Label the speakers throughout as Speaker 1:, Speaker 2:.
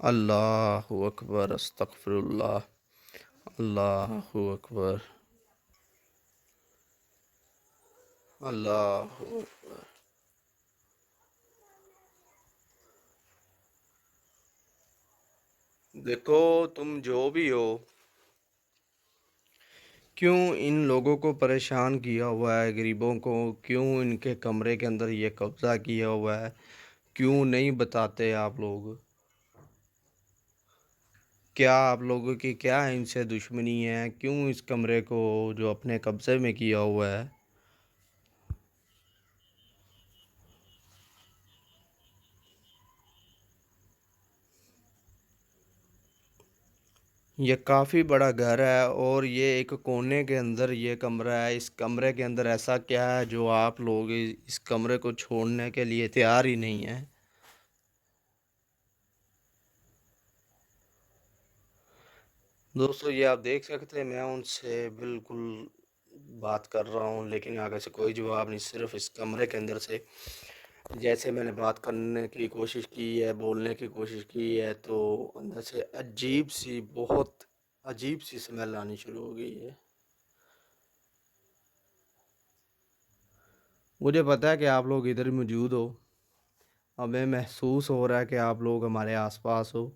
Speaker 1: اللہ اکبر، استغفر اللہ، اللہ اکبر، اللہ اکبر۔ دیکھو تم جو بھی ہو، کیوں ان لوگوں کو پریشان کیا ہوا ہے، غریبوں کو کیوں ان کے کمرے کے اندر یہ قبضہ کیا ہوا ہے؟ کیوں نہیں بتاتے آپ لوگ؟ کیا آپ لوگوں کی کیا ان سے دشمنی ہے؟ کیوں اس کمرے کو جو اپنے قبضے میں کیا ہوا ہے؟ یہ کافی بڑا گھر ہے اور یہ ایک کونے کے اندر یہ کمرہ ہے۔ اس کمرے کے اندر ایسا کیا ہے جو آپ لوگ اس کمرے کو چھوڑنے کے لیے تیار ہی نہیں ہیں؟ دوستو یہ آپ دیکھ سکتے ہیں، میں ان سے بالکل بات کر رہا ہوں لیکن آگے سے کوئی جواب نہیں، صرف اس کمرے کے اندر سے جیسے میں نے بات کرنے کی کوشش کی ہے، بولنے کی کوشش کی ہے، تو اندر سے عجیب سی، بہت عجیب سی سمیل آنی شروع ہو گئی ہے۔ مجھے پتا ہے کہ آپ لوگ ادھر موجود ہو، ہمیں محسوس ہو رہا ہے کہ آپ لوگ ہمارے آس پاس ہو۔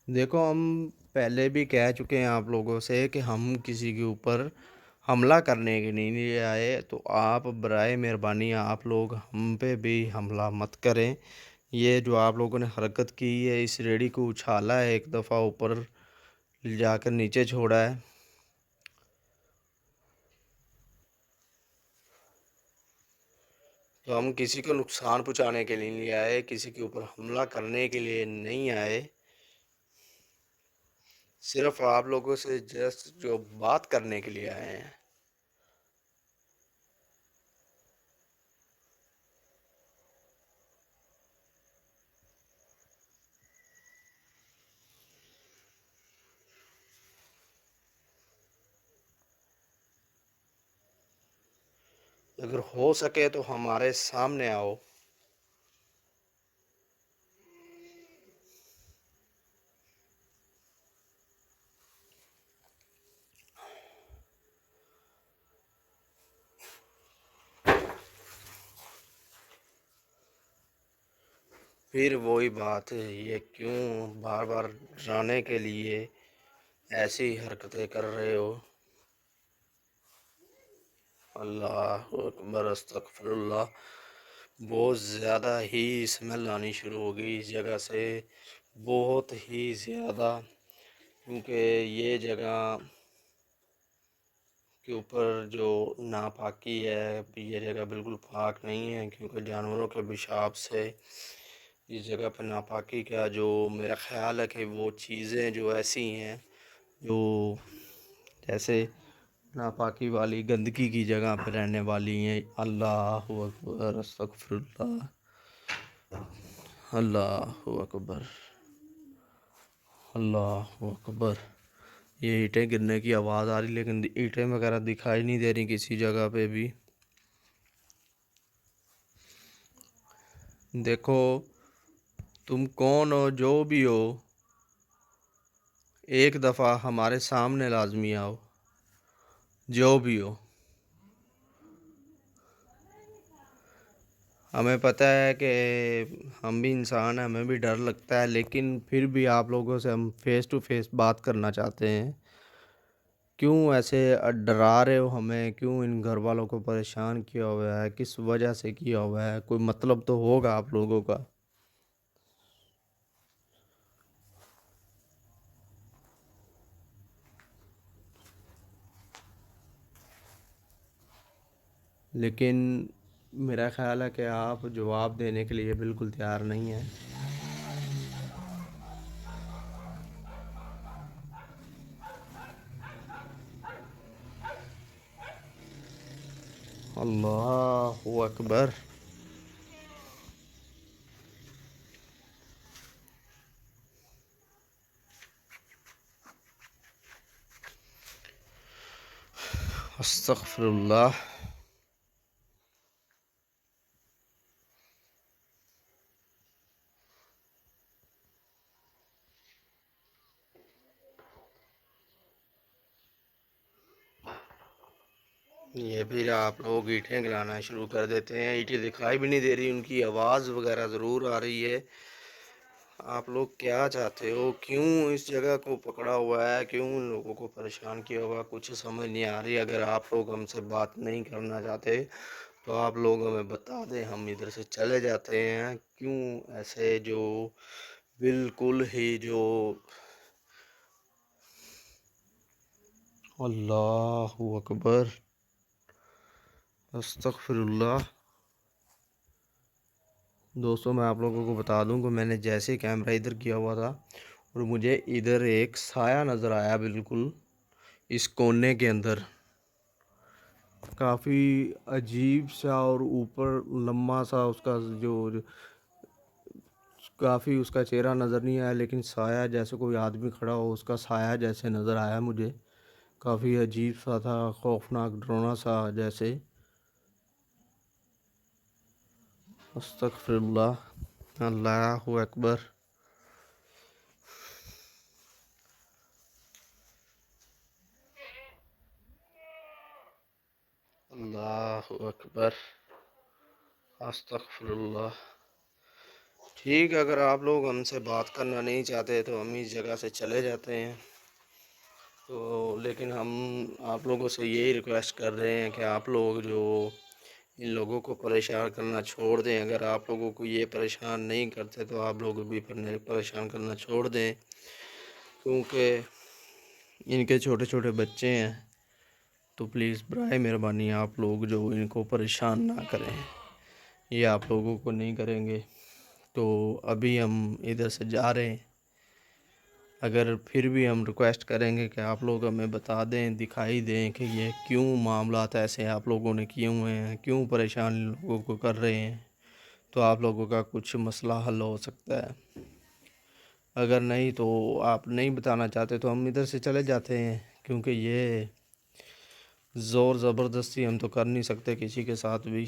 Speaker 1: دیکھو ہم پہلے بھی کہہ چکے ہیں آپ لوگوں سے کہ ہم کسی کے اوپر حملہ کرنے کے نہیں آئے، تو آپ برائے مہربانی آپ لوگ ہم پہ بھی حملہ مت کریں۔ یہ جو آپ لوگوں نے حرکت کی ہے، اس ریڑھی کو اچھالا ہے، ایک دفعہ اوپر جا کر نیچے چھوڑا ہے، تو ہم کسی کو نقصان پہنچانے کے لیے نہیں آئے، کسی کے اوپر حملہ کرنے کے لیے نہیں آئے، صرف آپ لوگوں سے جسٹ جو بات کرنے کے لیے آئے ہیں۔ اگر ہو سکے تو ہمارے سامنے آؤ۔ پھر وہی بات ہے، یہ کیوں بار بار ڈرانے کے لیے ایسی حرکتیں کر رہے ہو؟ اللہ اکبر، استغفر اللہ۔ بہت زیادہ ہی اسمیل آنی شروع ہو گئی اس جگہ سے، بہت ہی زیادہ، کیونکہ یہ جگہ کے اوپر جو ناپاکی ہے، یہ جگہ بالکل پاک نہیں ہے، کیونکہ جانوروں کے پیشاب سے اس جگہ پہ ناپاکی کا جو میرا خیال ہے کہ وہ چیزیں جو ایسی ہیں جو جیسے ناپاکی والی گندگی کی جگہ پہ رہنے والی ہیں۔ اللہ اکبر، استغفر اللہ، اللہ اکبر، اللہ اکبر۔ یہ اینٹیں گرنے کی آواز آ رہی لیکن اینٹیں وغیرہ دکھائی نہیں دے رہی کسی جگہ پہ بھی۔ دیکھو تم کون ہو، جو بھی ہو، ایک دفعہ ہمارے سامنے لازمی آؤ، جو بھی ہو۔ ہمیں پتہ ہے کہ ہم بھی انسان ہیں، ہمیں بھی ڈر لگتا ہے، لیکن پھر بھی آپ لوگوں سے ہم فیس ٹو فیس بات کرنا چاہتے ہیں۔ کیوں ایسے ڈرا رہے ہو ہمیں؟ کیوں ان گھر والوں کو پریشان کیا ہوا ہے؟ کس وجہ سے کیا ہوا ہے؟ کوئی مطلب تو ہوگا آپ لوگوں کا۔ لیکن میرا خیال ہے کہ آپ جواب دینے کے لیے بالکل تیار نہیں ہیں۔ اللہ اکبر. استغفر اللہ. یہ پھر آپ لوگ اینٹیں گرانا شروع کر دیتے ہیں. اینٹیں دکھائی بھی نہیں دے رہی، ان کی آواز وغیرہ ضرور آ رہی ہے. آپ لوگ کیا چاہتے ہو؟ کیوں اس جگہ کو پکڑا ہوا ہے؟ کیوں ان لوگوں کو پریشان کیا ہوا؟ کچھ سمجھ نہیں آ رہی. اگر آپ لوگ ہم سے بات نہیں کرنا چاہتے تو آپ لوگ ہمیں بتا دیں، ہم ادھر سے چلے جاتے ہیں. کیوں ایسے جو بالکل ہی جو اللہ اکبر. استغفر اللہ. دوستوں میں آپ لوگوں کو بتا دوں کہ میں نے جیسے کیمرہ ادھر کیا ہوا تھا اور مجھے ادھر ایک سایہ نظر آیا بالکل اس کونے کے اندر، کافی عجیب سا، اور اوپر لمبا سا اس کا جو کافی اس کا چہرہ نظر نہیں آیا، لیکن سایہ جیسے کوئی آدمی کھڑا ہو اس کا سایہ جیسے نظر آیا مجھے. کافی عجیب سا تھا، خوفناک، ڈرونا سا جیسے. استغفر اللہ. اللہ اکبر. اللہ اکبر. استغفر اللہ. ٹھیک ہے، اگر آپ لوگ ہم سے بات کرنا نہیں چاہتے تو ہم اس جگہ سے چلے جاتے ہیں. تو لیکن ہم آپ لوگوں سے یہی ریکویسٹ کر رہے ہیں کہ آپ لوگ جو ان لوگوں کو پریشان کرنا چھوڑ دیں. اگر آپ لوگوں کو یہ پریشان نہیں کرتے تو آپ لوگ بھی پریشان کرنا چھوڑ دیں، کیونکہ ان کے چھوٹے چھوٹے بچے ہیں. تو پلیز برائے مہربانی آپ لوگ جو ان کو پریشان نہ کریں. یہ آپ لوگوں کو نہیں کریں گے. تو ابھی ہم ادھر سے جا رہے ہیں. اگر پھر بھی ہم ریکویسٹ کریں گے کہ آپ لوگ ہمیں بتا دیں، دکھائی دیں کہ یہ کیوں معاملات ایسے آپ لوگوں نے کیے ہوئے ہیں، کیوں پریشان لوگوں کو کر رہے ہیں، تو آپ لوگوں کا کچھ مسئلہ حل ہو سکتا ہے. اگر نہیں تو آپ نہیں بتانا چاہتے تو ہم ادھر سے چلے جاتے ہیں، کیونکہ یہ زور زبردستی ہم تو کر نہیں سکتے کسی کے ساتھ بھی.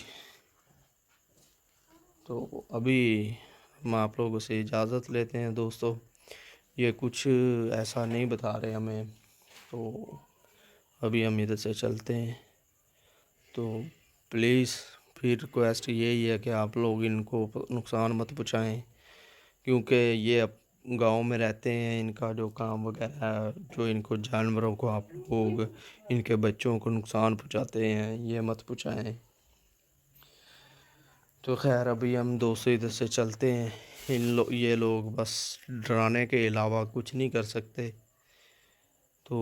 Speaker 1: تو ابھی ہم آپ لوگوں سے اجازت لیتے ہیں دوستو. یہ کچھ ایسا نہیں بتا رہے ہمیں، تو ابھی ہم ادھر سے چلتے ہیں. تو پلیز پھر ریکویسٹ یہی ہے کہ آپ لوگ ان کو نقصان مت پہنچائیں، کیونکہ یہ گاؤں میں رہتے ہیں. ان کا جو کام وغیرہ ہے، جو ان کو جانوروں کو آپ لوگ ان کے بچوں کو نقصان پہنچاتے ہیں، یہ مت پہنچائیں. تو خیر ابھی ہم دوستوں ادھر سے چلتے ہیں. یہ لوگ بس ڈرانے کے علاوہ کچھ نہیں کر سکتے. تو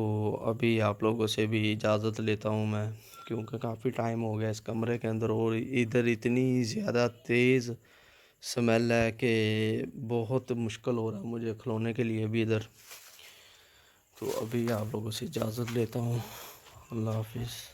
Speaker 1: ابھی آپ لوگوں سے بھی اجازت لیتا ہوں میں، کیونکہ کافی ٹائم ہو گیا اس کمرے کے اندر، اور ادھر اتنی زیادہ تیز سمیل ہے کہ بہت مشکل ہو رہا ہے مجھے کھلونے کے لیے بھی ادھر. تو ابھی آپ لوگوں سے اجازت لیتا ہوں. اللہ حافظ.